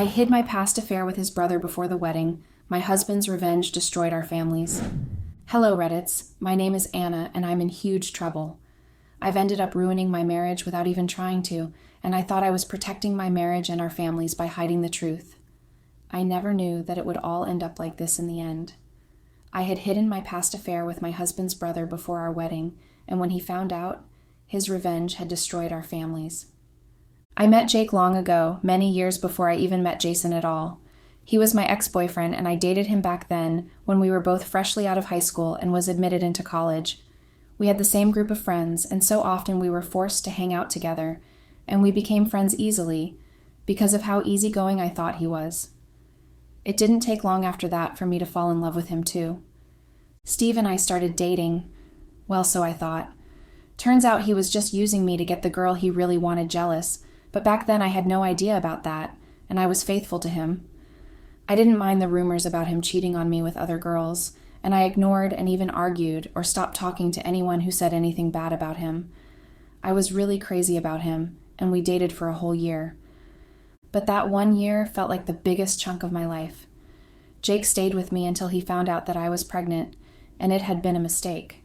I hid my past affair with his brother before the wedding. My husband's revenge destroyed our families. Hello, Reddits. My name is Anna, and I'm in huge trouble. I've ended up ruining my marriage without even trying to, and I thought I was protecting my marriage and our families by hiding the truth. I never knew that it would all end up like this in the end. I had hidden my past affair with my husband's brother before our wedding, and when he found out, his revenge had destroyed our families. I met Jake long ago, many years before I even met Jason at all. He was my ex-boyfriend, and I dated him back then when we were both freshly out of high school and was admitted into college. We had the same group of friends, and so often we were forced to hang out together, and we became friends easily because of how easygoing I thought he was. It didn't take long after that for me to fall in love with him too. Steve and I started dating. Well, so I thought. Turns out he was just using me to get the girl he really wanted jealous, but back then I had no idea about that, and I was faithful to him. I didn't mind the rumors about him cheating on me with other girls, and I ignored and even argued or stopped talking to anyone who said anything bad about him. I was really crazy about him, and we dated for a whole year. But that 1 year felt like the biggest chunk of my life. Jake stayed with me until he found out that I was pregnant, and it had been a mistake.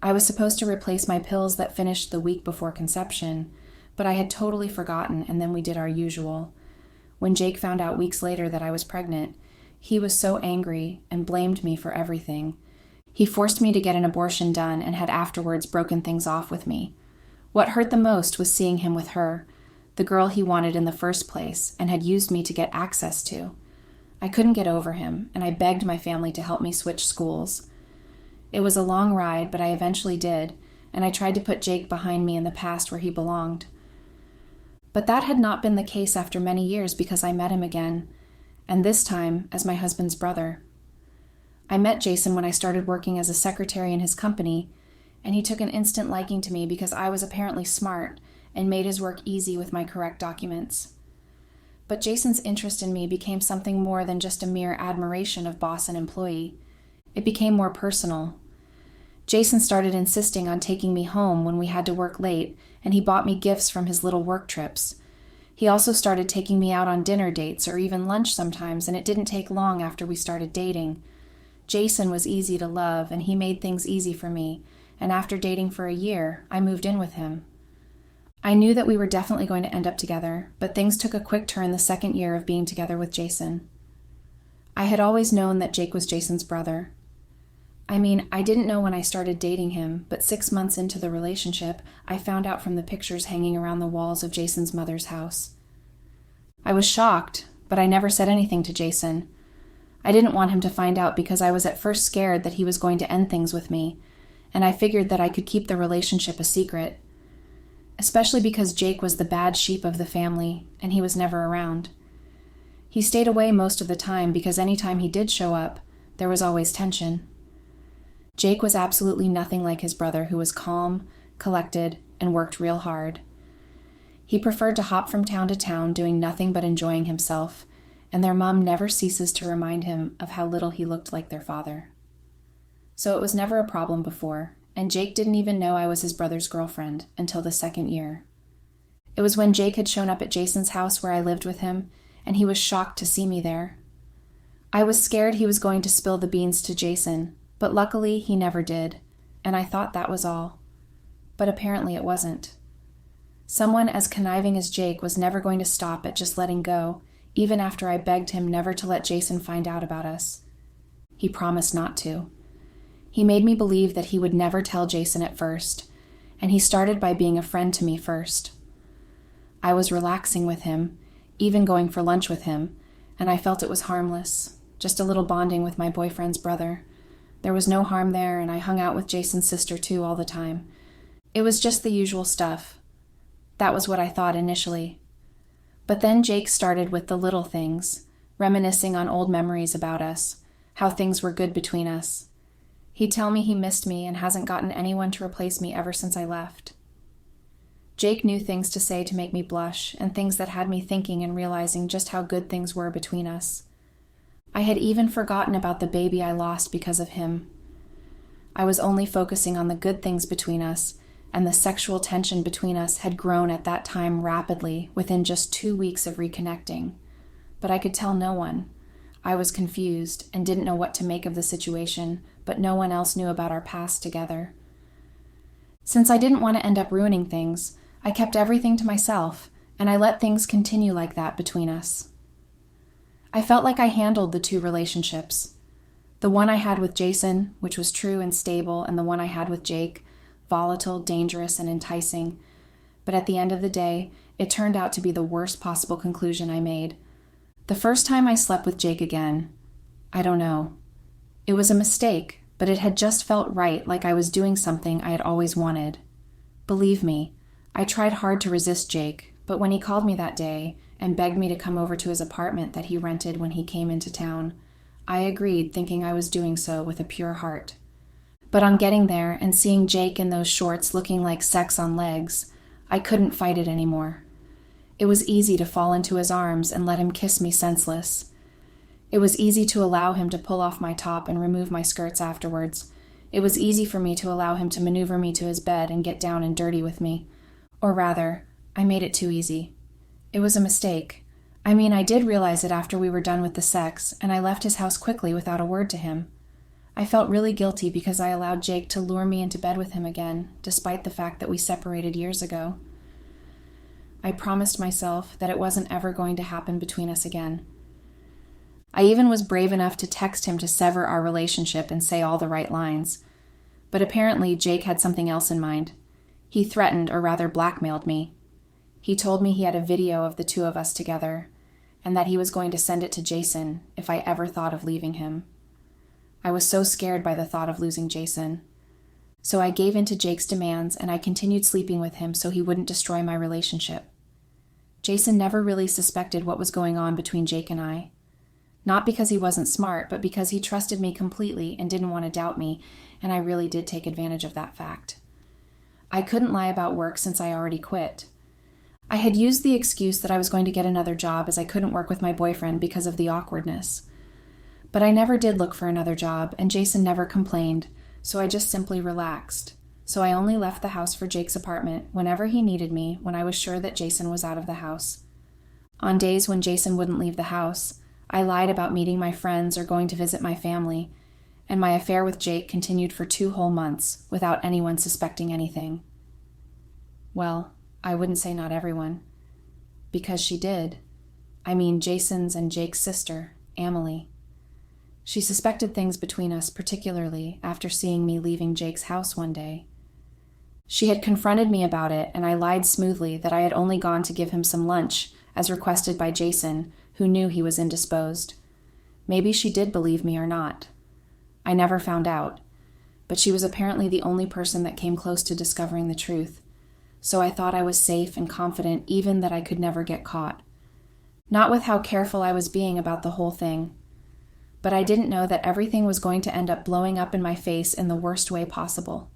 I was supposed to replace my pills that finished the week before conception, but I had totally forgotten, and then we did our usual. When Jake found out weeks later that I was pregnant, he was so angry and blamed me for everything. He forced me to get an abortion done and had afterwards broken things off with me. What hurt the most was seeing him with her, the girl he wanted in the first place and had used me to get access to. I couldn't get over him, and I begged my family to help me switch schools. It was a long ride, but I eventually did, and I tried to put Jake behind me in the past where he belonged. But that had not been the case after many years because I met him again, and this time as my husband's brother. I met Jason when I started working as a secretary in his company, and he took an instant liking to me because I was apparently smart and made his work easy with my correct documents. But Jason's interest in me became something more than just a mere admiration of boss and employee. It became more personal. Jason started insisting on taking me home when we had to work late, and he bought me gifts from his little work trips. He also started taking me out on dinner dates or even lunch sometimes, and it didn't take long after we started dating. Jason was easy to love, and he made things easy for me, and after dating for a year, I moved in with him. I knew that we were definitely going to end up together, but things took a quick turn the second year of being together with Jason. I had always known that Jake was Jason's brother. I didn't know when I started dating him, but 6 months into the relationship, I found out from the pictures hanging around the walls of Jason's mother's house. I was shocked, but I never said anything to Jason. I didn't want him to find out because I was at first scared that he was going to end things with me, and I figured that I could keep the relationship a secret, especially because Jake was the bad sheep of the family, and he was never around. He stayed away most of the time because any time he did show up, there was always tension. Jake was absolutely nothing like his brother, who was calm, collected, and worked real hard. He preferred to hop from town to town, doing nothing but enjoying himself, and their mom never ceases to remind him of how little he looked like their father. So it was never a problem before, and Jake didn't even know I was his brother's girlfriend until the second year. It was when Jake had shown up at Jason's house where I lived with him, and he was shocked to see me there. I was scared he was going to spill the beans to Jason, but luckily he never did, and I thought that was all. But apparently it wasn't. Someone as conniving as Jake was never going to stop at just letting go, even after I begged him never to let Jason find out about us. He promised not to. He made me believe that he would never tell Jason at first, and he started by being a friend to me first. I was relaxing with him, even going for lunch with him, and I felt it was harmless, just a little bonding with my boyfriend's brother. There was no harm there, and I hung out with Jason's sister too all the time. It was just the usual stuff. That was what I thought initially. But then Jake started with the little things, reminiscing on old memories about us, how things were good between us. He'd tell me he missed me and hasn't gotten anyone to replace me ever since I left. Jake knew things to say to make me blush, and things that had me thinking and realizing just how good things were between us. I had even forgotten about the baby I lost because of him. I was only focusing on the good things between us, and the sexual tension between us had grown at that time rapidly within just 2 weeks of reconnecting. but I could tell no one. I was confused and didn't know what to make of the situation, but no one else knew about our past together. Since I didn't want to end up ruining things, I kept everything to myself, and I let things continue like that between us. I felt like I handled the two relationships. The one I had with Jason, which was true and stable, and the one I had with Jake, volatile, dangerous, and enticing. But at the end of the day, it turned out to be the worst possible conclusion I made. The first time I slept with Jake again, I don't know. It was a mistake, but it had just felt right, like I was doing something I had always wanted. Believe me, I tried hard to resist Jake, but when he called me that day and begged me to come over to his apartment that he rented when he came into town, I agreed, thinking I was doing so with a pure heart. But on getting there and seeing Jake in those shorts looking like sex on legs, I couldn't fight it anymore. It was easy to fall into his arms and let him kiss me senseless. It was easy to allow him to pull off my top and remove my skirts afterwards. It was easy for me to allow him to maneuver me to his bed and get down and dirty with me. Or rather, I made it too easy. It was a mistake. I mean, I did realize it after we were done with the sex, and I left his house quickly without a word to him. I felt really guilty because I allowed Jake to lure me into bed with him again, despite the fact that we separated years ago. I promised myself that it wasn't ever going to happen between us again. I even was brave enough to text him to sever our relationship and say all the right lines. But apparently Jake had something else in mind. He threatened, or rather blackmailed me. He told me he had a video of the two of us together, and that he was going to send it to Jason if I ever thought of leaving him. I was so scared by the thought of losing Jason. So I gave in to Jake's demands, and I continued sleeping with him so he wouldn't destroy my relationship. Jason never really suspected what was going on between Jake and I. Not because he wasn't smart, but because he trusted me completely and didn't want to doubt me, and I really did take advantage of that fact. I couldn't lie about work since I already quit. I had used the excuse that I was going to get another job as I couldn't work with my boyfriend because of the awkwardness. But I never did look for another job, and Jason never complained, so I just simply relaxed. So I only left the house for Jake's apartment whenever he needed me when I was sure that Jason was out of the house. On days when Jason wouldn't leave the house, I lied about meeting my friends or going to visit my family, and my affair with Jake continued for 2 whole months without anyone suspecting anything. Well, I wouldn't say not everyone, because she did. I mean Jason's and Jake's sister, Emily. She suspected things between us, particularly after seeing me leaving Jake's house one day. She had confronted me about it, and I lied smoothly that I had only gone to give him some lunch, as requested by Jason, who knew he was indisposed. Maybe she did believe me or not. I never found out, but she was apparently the only person that came close to discovering the truth, so I thought I was safe and confident even that I could never get caught. Not with how careful I was being about the whole thing, but I didn't know that everything was going to end up blowing up in my face in the worst way possible.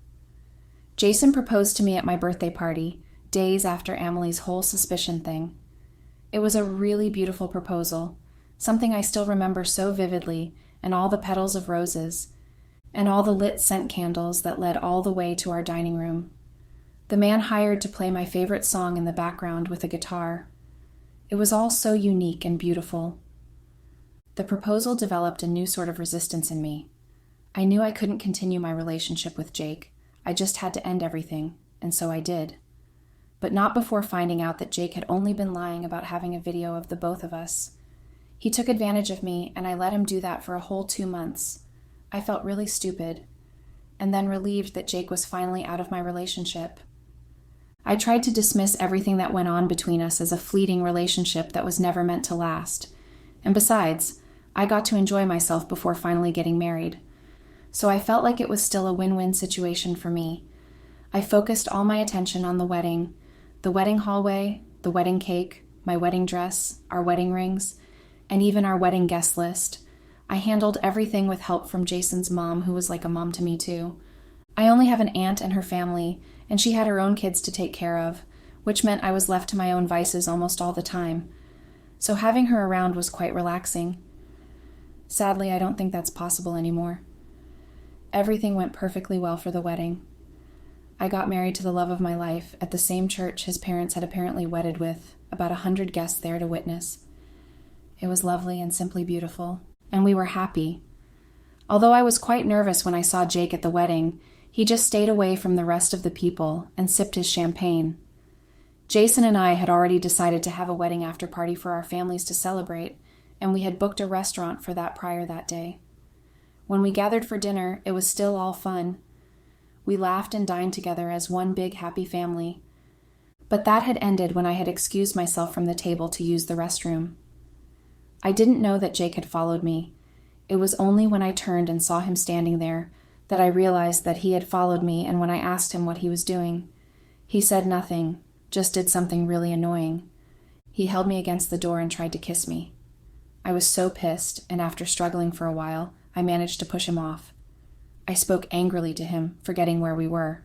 Jason proposed to me at my birthday party, days after Emily's whole suspicion thing. It was a really beautiful proposal, something I still remember so vividly, and all the petals of roses, and all the lit scent candles that led all the way to our dining room. The man hired to play my favorite song in the background with a guitar. It was all so unique and beautiful. The proposal developed a new sort of resistance in me. I knew I couldn't continue my relationship with Jake. I just had to end everything, and so I did. But not before finding out that Jake had only been lying about having a video of the both of us. He took advantage of me, and I let him do that for a whole 2 months. I felt really stupid, and then relieved that Jake was finally out of my relationship. I tried to dismiss everything that went on between us as a fleeting relationship that was never meant to last. And besides, I got to enjoy myself before finally getting married. So I felt like it was still a win-win situation for me. I focused all my attention on the wedding hallway, the wedding cake, my wedding dress, our wedding rings, and even our wedding guest list. I handled everything with help from Jason's mom, who was like a mom to me too. I only have an aunt and her family, and she had her own kids to take care of, which meant I was left to my own vices almost all the time. So having her around was quite relaxing. Sadly, I don't think that's possible anymore. Everything went perfectly well for the wedding. I got married to the love of my life at the same church his parents had apparently wedded with, about 100 guests there to witness. It was lovely and simply beautiful, and we were happy. Although I was quite nervous when I saw Jake at the wedding, he just stayed away from the rest of the people and sipped his champagne. Jason and I had already decided to have a wedding after party for our families to celebrate, and we had booked a restaurant for that prior that day. When we gathered for dinner, it was still all fun. We laughed and dined together as one big happy family. But that had ended when I had excused myself from the table to use the restroom. I didn't know that Jake had followed me. It was only when I turned and saw him standing there that I realized that he had followed me, and when I asked him what he was doing, he said nothing, just did something really annoying. He held me against the door and tried to kiss me. I was so pissed, and after struggling for a while, I managed to push him off. I spoke angrily to him, forgetting where we were.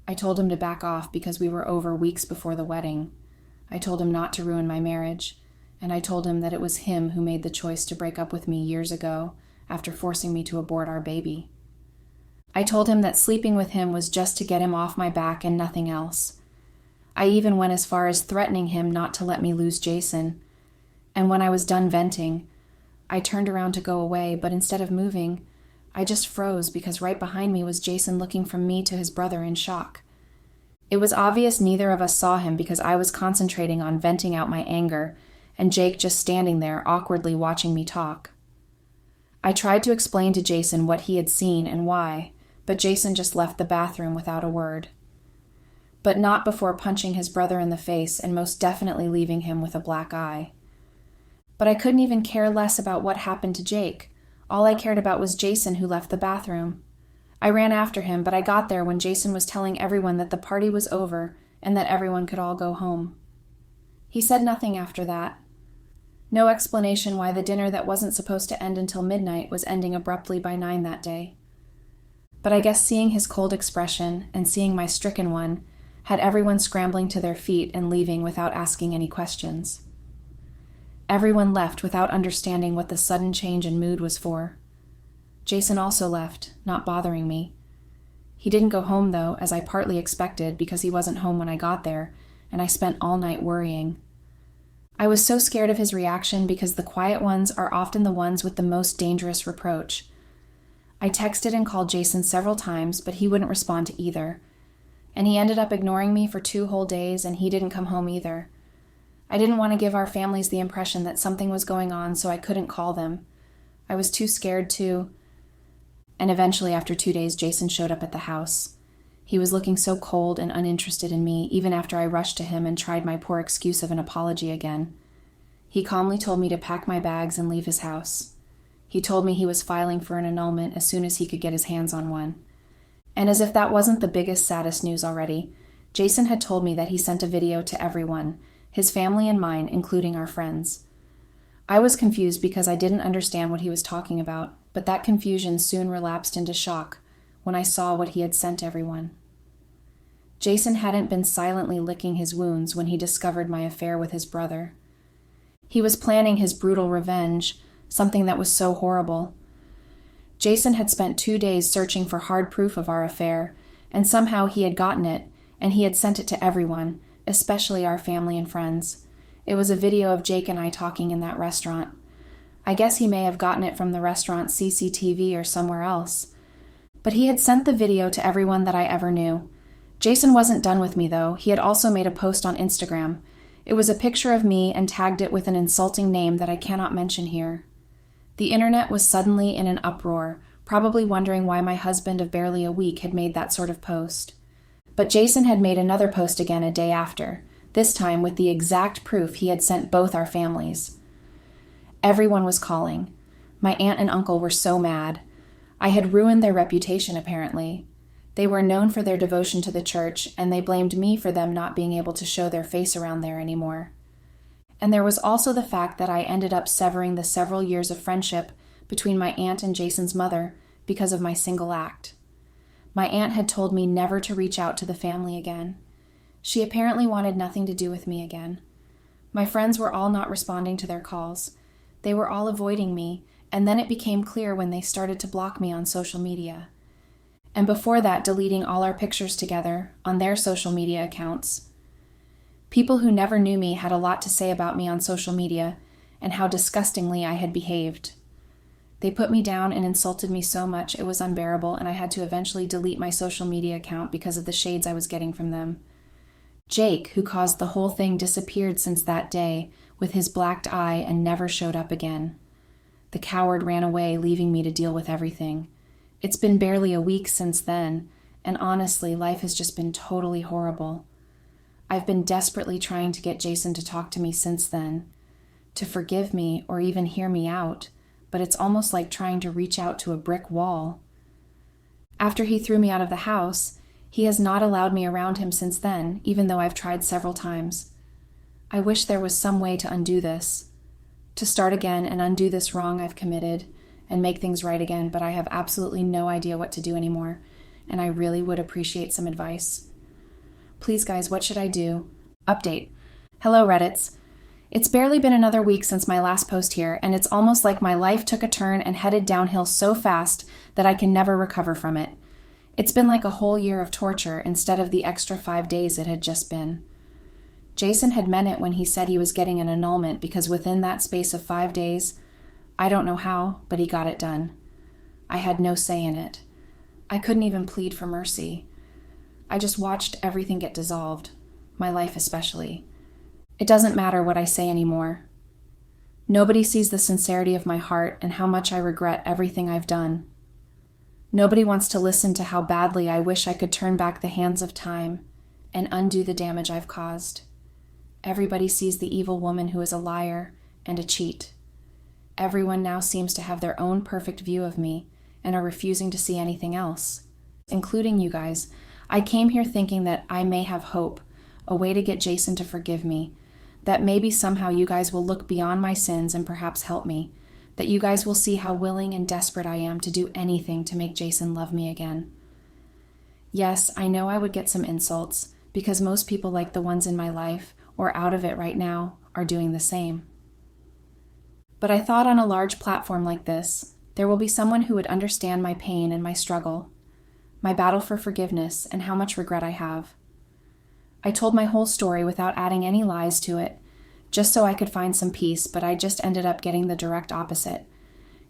I told him to back off because we were over weeks before the wedding. I told him not to ruin my marriage, and I told him that it was him who made the choice to break up with me years ago after forcing me to abort our baby. I told him that sleeping with him was just to get him off my back and nothing else. I even went as far as threatening him not to let me lose Jason. And when I was done venting, I turned around to go away, but instead of moving, I just froze because right behind me was Jason looking from me to his brother in shock. It was obvious neither of us saw him because I was concentrating on venting out my anger, and Jake just standing there awkwardly watching me talk. I tried to explain to Jason what he had seen and why, but Jason just left the bathroom without a word. But not before punching his brother in the face and most definitely leaving him with a black eye. But I couldn't even care less about what happened to Jake. All I cared about was Jason, who left the bathroom. I ran after him, but I got there when Jason was telling everyone that the party was over and that everyone could all go home. He said nothing after that. No explanation why the dinner that wasn't supposed to end until midnight was ending abruptly by 9 that day. But I guess seeing his cold expression and seeing my stricken one had everyone scrambling to their feet and leaving without asking any questions. Everyone left without understanding what the sudden change in mood was for. Jason also left, not bothering me. He didn't go home, though, as I partly expected because he wasn't home when I got there, and I spent all night worrying. I was so scared of his reaction because the quiet ones are often the ones with the most dangerous reproach. I texted and called Jason several times, but he wouldn't respond to either. And he ended up ignoring me for 2 whole days, and he didn't come home either. I didn't want to give our families the impression that something was going on, so I couldn't call them. I was too scared to. And eventually, after 2 days, Jason showed up at the house. He was looking so cold and uninterested in me, even after I rushed to him and tried my poor excuse of an apology again. He calmly told me to pack my bags and leave his house. He told me he was filing for an annulment as soon as he could get his hands on one. And as if that wasn't the biggest, saddest news already, Jason had told me that he sent a video to everyone, his family and mine, including our friends. I was confused because I didn't understand what he was talking about, but that confusion soon relapsed into shock when I saw what he had sent everyone. Jason hadn't been silently licking his wounds when he discovered my affair with his brother. He was planning his brutal revenge, something that was so horrible. Jason had spent 2 days searching for hard proof of our affair, and somehow he had gotten it, and he had sent it to everyone, especially our family and friends. It was a video of Jake and I talking in that restaurant. I guess he may have gotten it from the restaurant's CCTV or somewhere else. But he had sent the video to everyone that I ever knew. Jason wasn't done with me, though. He had also made a post on Instagram. It was a picture of me and tagged it with an insulting name that I cannot mention here. The internet was suddenly in an uproar, probably wondering why my husband of barely a week had made that sort of post. But Jason had made another post again a day after, this time with the exact proof he had sent both our families. Everyone was calling. My aunt and uncle were so mad. I had ruined their reputation, apparently. They were known for their devotion to the church, and they blamed me for them not being able to show their face around there anymore. And there was also the fact that I ended up severing the several years of friendship between my aunt and Jason's mother because of my single act. My aunt had told me never to reach out to the family again. She apparently wanted nothing to do with me again. My friends were all not responding to their calls. They were all avoiding me, and then it became clear when they started to block me on social media. And before that, deleting all our pictures together on their social media accounts. People who never knew me had a lot to say about me on social media, and how disgustingly I had behaved. They put me down and insulted me so much it was unbearable, and I had to eventually delete my social media account because of the shades I was getting from them. Jake, who caused the whole thing, disappeared since that day with his blacked eye and never showed up again. The coward ran away, leaving me to deal with everything. It's been barely a week since then, and honestly, life has just been totally horrible. I've been desperately trying to get Jason to talk to me since then, to forgive me or even hear me out, but it's almost like trying to reach out to a brick wall. After he threw me out of the house, he has not allowed me around him since then, even though I've tried several times. I wish there was some way to undo this, to start again and undo this wrong I've committed and make things right again, but I have absolutely no idea what to do anymore, and I really would appreciate some advice. Please, guys, what should I do? Update. Hello, Reddits. It's barely been another week since my last post here, and it's almost like my life took a turn and headed downhill so fast that I can never recover from it. It's been like a whole year of torture instead of the extra 5 days it had just been. Jason had meant it when he said he was getting an annulment because within that space of 5 days, I don't know how, but he got it done. I had no say in it. I couldn't even plead for mercy. I just watched everything get dissolved, my life especially. It doesn't matter what I say anymore. Nobody sees the sincerity of my heart and how much I regret everything I've done. Nobody wants to listen to how badly I wish I could turn back the hands of time and undo the damage I've caused. Everybody sees the evil woman who is a liar and a cheat. Everyone now seems to have their own perfect view of me and are refusing to see anything else, including you guys. I came here thinking that I may have hope, a way to get Jason to forgive me, that maybe somehow you guys will look beyond my sins and perhaps help me, that you guys will see how willing and desperate I am to do anything to make Jason love me again. Yes, I know I would get some insults, because most people like the ones in my life, or out of it right now, are doing the same. But I thought on a large platform like this, there will be someone who would understand my pain and my struggle, my battle for forgiveness, and how much regret I have. I told my whole story without adding any lies to it, just so I could find some peace, but I just ended up getting the direct opposite.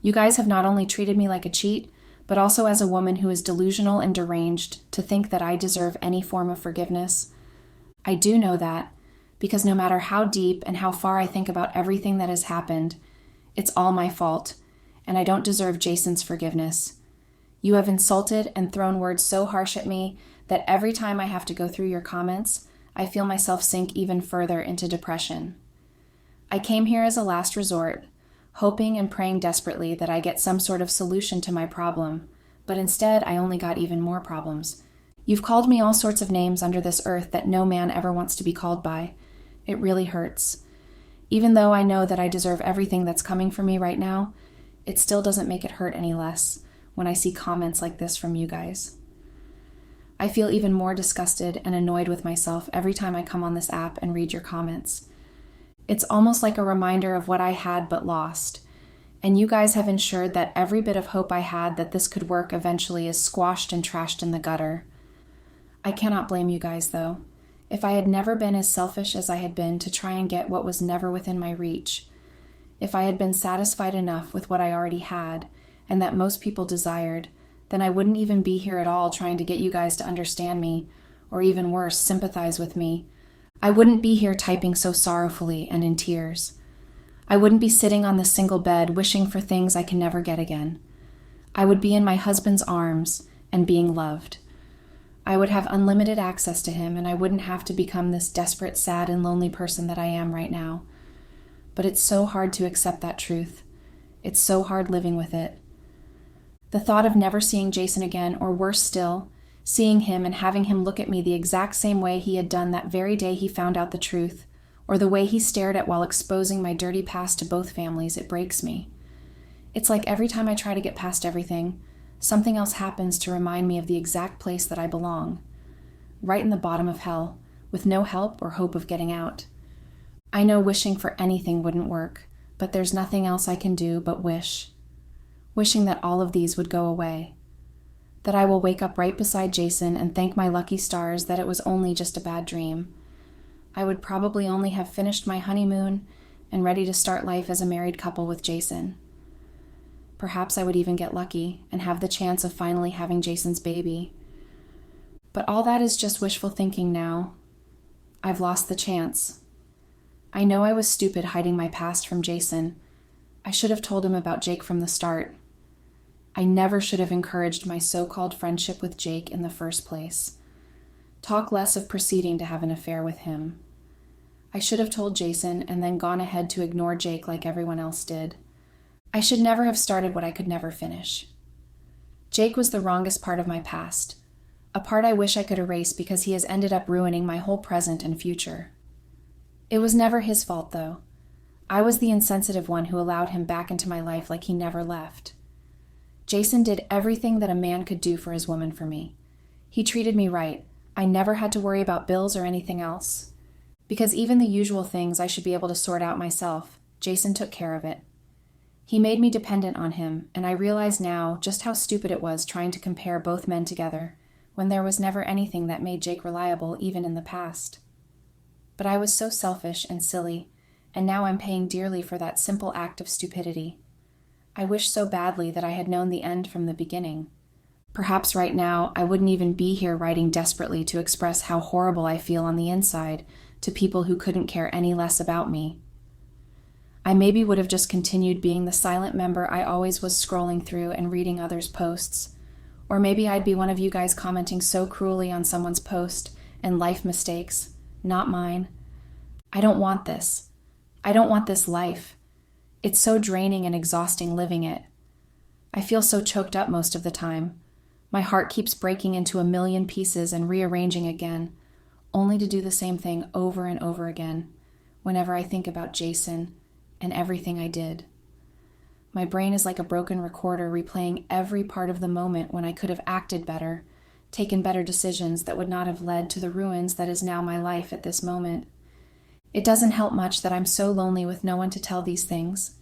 You guys have not only treated me like a cheat, but also as a woman who is delusional and deranged to think that I deserve any form of forgiveness. I do know that, because no matter how deep and how far I think about everything that has happened, it's all my fault, and I don't deserve Jason's forgiveness. You have insulted and thrown words so harsh at me that every time I have to go through your comments, I feel myself sink even further into depression. I came here as a last resort, hoping and praying desperately that I get some sort of solution to my problem, but instead I only got even more problems. You've called me all sorts of names under this earth that no man ever wants to be called by. It really hurts. Even though I know that I deserve everything that's coming for me right now, it still doesn't make it hurt any less when I see comments like this from you guys. I feel even more disgusted and annoyed with myself every time I come on this app and read your comments. It's almost like a reminder of what I had but lost, and you guys have ensured that every bit of hope I had that this could work eventually is squashed and trashed in the gutter. I cannot blame you guys, though. If I had never been as selfish as I had been to try and get what was never within my reach, if I had been satisfied enough with what I already had and that most people desired, then I wouldn't even be here at all trying to get you guys to understand me, or even worse, sympathize with me. I wouldn't be here typing so sorrowfully and in tears. I wouldn't be sitting on the single bed wishing for things I can never get again. I would be in my husband's arms and being loved. I would have unlimited access to him, and I wouldn't have to become this desperate, sad, and lonely person that I am right now. But it's so hard to accept that truth. It's so hard living with it. The thought of never seeing Jason again, or worse still, seeing him and having him look at me the exact same way he had done that very day he found out the truth, or the way he stared at while exposing my dirty past to both families, it breaks me. It's like every time I try to get past everything, something else happens to remind me of the exact place that I belong, right in the bottom of hell, with no help or hope of getting out. I know wishing for anything wouldn't work, but there's nothing else I can do but wish. Wishing that all of these would go away. That I will wake up right beside Jason and thank my lucky stars that it was only just a bad dream. I would probably only have finished my honeymoon and ready to start life as a married couple with Jason. Perhaps I would even get lucky and have the chance of finally having Jason's baby. But all that is just wishful thinking now. I've lost the chance. I know I was stupid hiding my past from Jason. I should have told him about Jake from the start. I never should have encouraged my so-called friendship with Jake in the first place. Talk less of proceeding to have an affair with him. I should have told Jason and then gone ahead to ignore Jake like everyone else did. I should never have started what I could never finish. Jake was the wrongest part of my past, a part I wish I could erase because he has ended up ruining my whole present and future. It was never his fault, though. I was the insensitive one who allowed him back into my life like he never left. Jason did everything that a man could do for his woman for me. He treated me right. I never had to worry about bills or anything else. Because even the usual things I should be able to sort out myself, Jason took care of it. He made me dependent on him, and I realize now just how stupid it was trying to compare both men together, when there was never anything that made Jake reliable even in the past. But I was so selfish and silly, and now I'm paying dearly for that simple act of stupidity. I wish so badly that I had known the end from the beginning. Perhaps right now I wouldn't even be here writing desperately to express how horrible I feel on the inside to people who couldn't care any less about me. I maybe would have just continued being the silent member I always was, scrolling through and reading others' posts. Or maybe I'd be one of you guys commenting so cruelly on someone's post and life mistakes, not mine. I don't want this. I don't want this life. It's so draining and exhausting living it. I feel so choked up most of the time. My heart keeps breaking into a million pieces and rearranging again, only to do the same thing over and over again whenever I think about Jason and everything I did. My brain is like a broken recorder replaying every part of the moment when I could have acted better, taken better decisions that would not have led to the ruins that is now my life at this moment. It doesn't help much that I'm so lonely with no one to tell these things,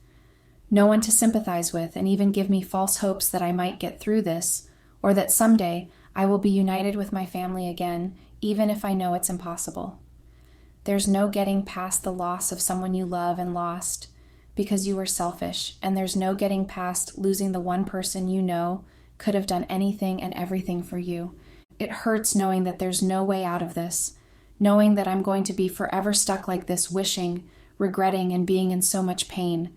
no one to sympathize with and even give me false hopes that I might get through this, or that someday I will be united with my family again, even if I know it's impossible. There's no getting past the loss of someone you love and lost because you were selfish, and there's no getting past losing the one person you know could have done anything and everything for you. It hurts knowing that there's no way out of this, knowing that I'm going to be forever stuck like this, wishing, regretting, and being in so much pain.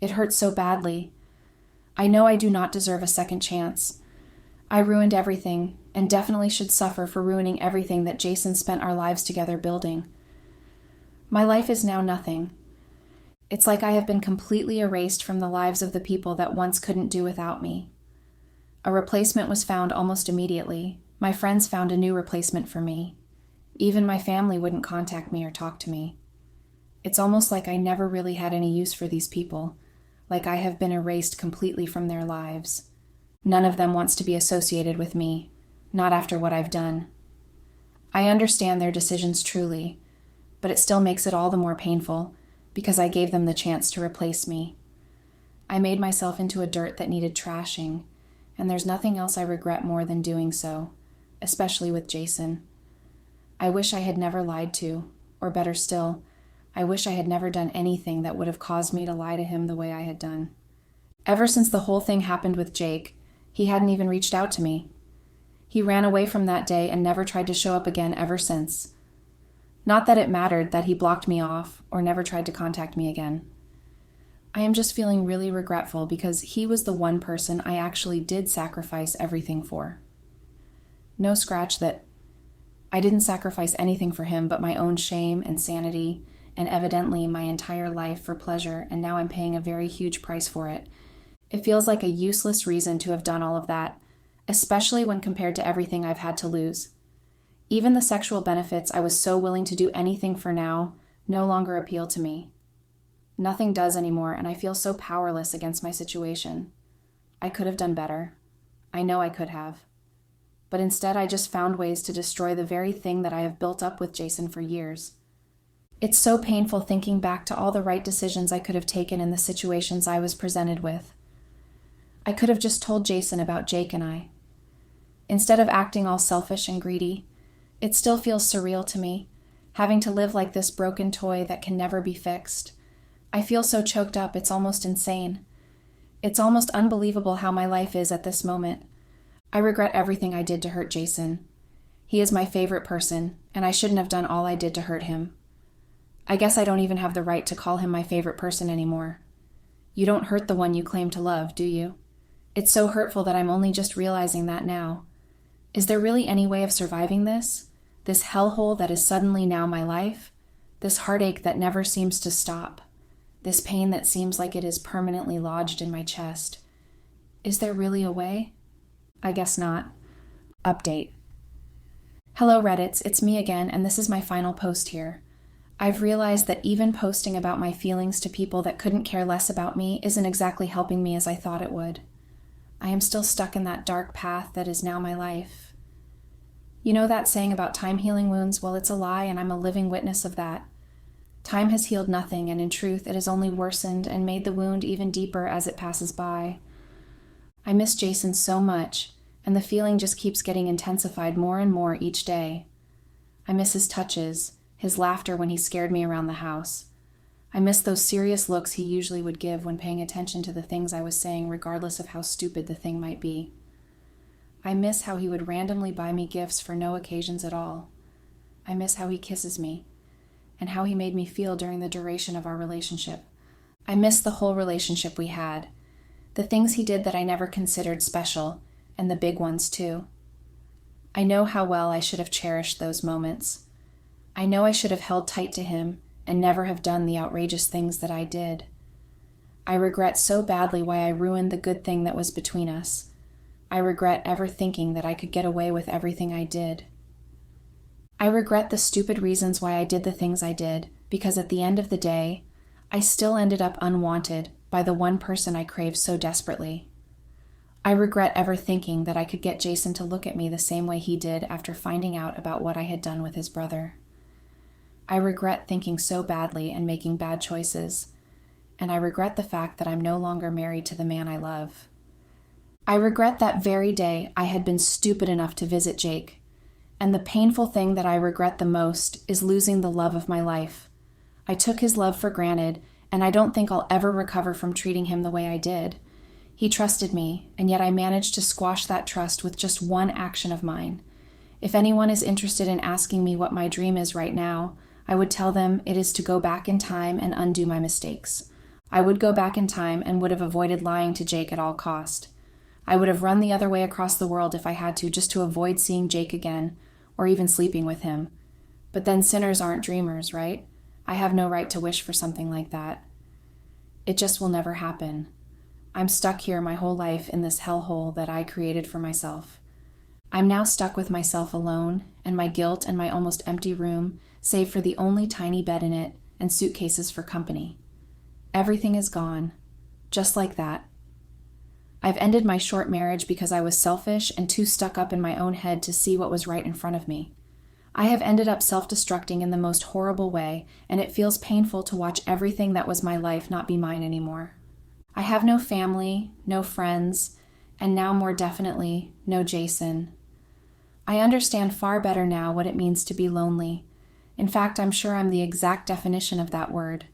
It hurts so badly. I know I do not deserve a second chance. I ruined everything, and definitely should suffer for ruining everything that Jason spent our lives together building. My life is now nothing. It's like I have been completely erased from the lives of the people that once couldn't do without me. A replacement was found almost immediately. My friends found a new replacement for me. Even my family wouldn't contact me or talk to me. It's almost like I never really had any use for these people, like I have been erased completely from their lives. None of them wants to be associated with me, not after what I've done. I understand their decisions truly, but it still makes it all the more painful because I gave them the chance to replace me. I made myself into a dirt that needed trashing, and there's nothing else I regret more than doing so, especially with Jason. I wish I had never lied to, or better still, I wish I had never done anything that would have caused me to lie to him the way I had done. Ever since the whole thing happened with Jake, he hadn't even reached out to me. He ran away from that day and never tried to show up again ever since. Not that it mattered that he blocked me off or never tried to contact me again. I am just feeling really regretful because he was the one person I actually did sacrifice everything for. No scratch that I didn't sacrifice anything for him but my own shame and sanity, and evidently my entire life for pleasure, and now I'm paying a very huge price for it. It feels like a useless reason to have done all of that, especially when compared to everything I've had to lose. Even the sexual benefits I was so willing to do anything for now no longer appeal to me. Nothing does anymore, and I feel so powerless against my situation. I could have done better. I know I could have. But instead I just found ways to destroy the very thing that I have built up with Jason for years. It's so painful thinking back to all the right decisions I could have taken in the situations I was presented with. I could have just told Jason about Jake and I. Instead of acting all selfish and greedy, it still feels surreal to me, having to live like this broken toy that can never be fixed, I feel so choked up, it's almost insane. It's almost unbelievable how my life is at this moment. I regret everything I did to hurt Jason. He is my favorite person, and I shouldn't have done all I did to hurt him. I guess I don't even have the right to call him my favorite person anymore. You don't hurt the one you claim to love, do you? It's so hurtful that I'm only just realizing that now. Is there really any way of surviving this? This hellhole that is suddenly now my life? This heartache that never seems to stop? This pain that seems like it is permanently lodged in my chest? Is there really a way? I guess not. Update. Hello Reddits, it's me again, and this is my final post here. I've realized that even posting about my feelings to people that couldn't care less about me isn't exactly helping me as I thought it would. I am still stuck in that dark path that is now my life. You know that saying about time healing wounds? Well, it's a lie, and I'm a living witness of that. Time has healed nothing, and in truth, it has only worsened and made the wound even deeper as it passes by. I miss Jason so much, and the feeling just keeps getting intensified more and more each day. I miss his touches, his laughter when he scared me around the house. I miss those serious looks he usually would give when paying attention to the things I was saying, regardless of how stupid the thing might be. I miss how he would randomly buy me gifts for no occasions at all. I miss how he kisses me, and how he made me feel during the duration of our relationship. I miss the whole relationship we had, the things he did that I never considered special, and the big ones too. I know how well I should have cherished those moments. I know I should have held tight to him and never have done the outrageous things that I did. I regret so badly why I ruined the good thing that was between us. I regret ever thinking that I could get away with everything I did. I regret the stupid reasons why I did the things I did, because at the end of the day, I still ended up unwanted by the one person I craved so desperately. I regret ever thinking that I could get Jason to look at me the same way he did after finding out about what I had done with his brother. I regret thinking so badly and making bad choices, and I regret the fact that I'm no longer married to the man I love. I regret that very day I had been stupid enough to visit Jake, and the painful thing that I regret the most is losing the love of my life. I took his love for granted, and I don't think I'll ever recover from treating him the way I did. He trusted me, and yet I managed to squash that trust with just one action of mine. If anyone is interested in asking me what my dream is right now, I would tell them it is to go back in time and undo my mistakes. I would go back in time and would have avoided lying to Jake at all cost. I would have run the other way across the world if I had to, just to avoid seeing Jake again, or even sleeping with him. But then sinners aren't dreamers, right? I have no right to wish for something like that. It just will never happen. I'm stuck here my whole life in this hellhole that I created for myself. I'm now stuck with myself alone, and my guilt and my almost empty room, save for the only tiny bed in it and suitcases for company. Everything is gone, just like that. I've ended my short marriage because I was selfish and too stuck up in my own head to see what was right in front of me. I have ended up self-destructing in the most horrible way, and it feels painful to watch everything that was my life not be mine anymore. I have no family, no friends, and now more definitely, no Jason. I understand far better now what it means to be lonely. In fact, I'm sure I'm the exact definition of that word.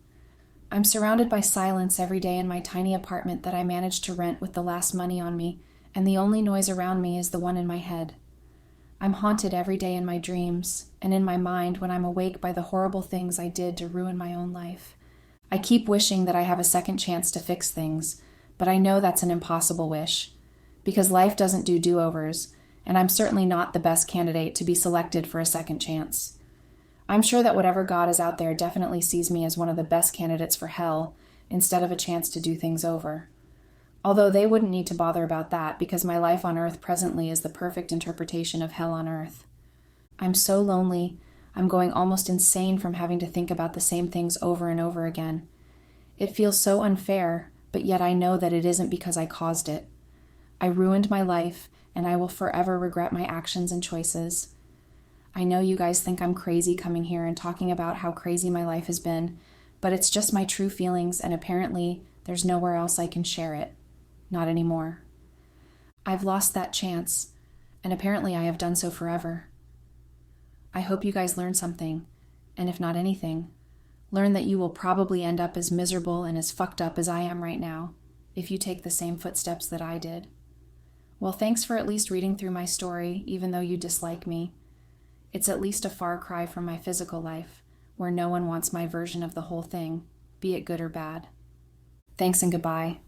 I'm surrounded by silence every day in my tiny apartment that I managed to rent with the last money on me, and the only noise around me is the one in my head. I'm haunted every day in my dreams, and in my mind when I'm awake by the horrible things I did to ruin my own life. I keep wishing that I have a second chance to fix things, but I know that's an impossible wish, because life doesn't do do-overs, and I'm certainly not the best candidate to be selected for a second chance. I'm sure that whatever God is out there definitely sees me as one of the best candidates for hell, instead of a chance to do things over. Although they wouldn't need to bother about that, because my life on earth presently is the perfect interpretation of hell on earth. I'm so lonely, I'm going almost insane from having to think about the same things over and over again. It feels so unfair, but yet I know that it isn't because I caused it. I ruined my life, and I will forever regret my actions and choices. I know you guys think I'm crazy coming here and talking about how crazy my life has been, but it's just my true feelings, and apparently there's nowhere else I can share it. Not anymore. I've lost that chance, and apparently I have done so forever. I hope you guys learned something, and if not anything, Learn that you will probably end up as miserable and as fucked up as I am right now, if you take the same footsteps that I did. Well, thanks for at least reading through my story, even though you dislike me. It's at least a far cry from my physical life, where no one wants my version of the whole thing, be it good or bad. Thanks and goodbye.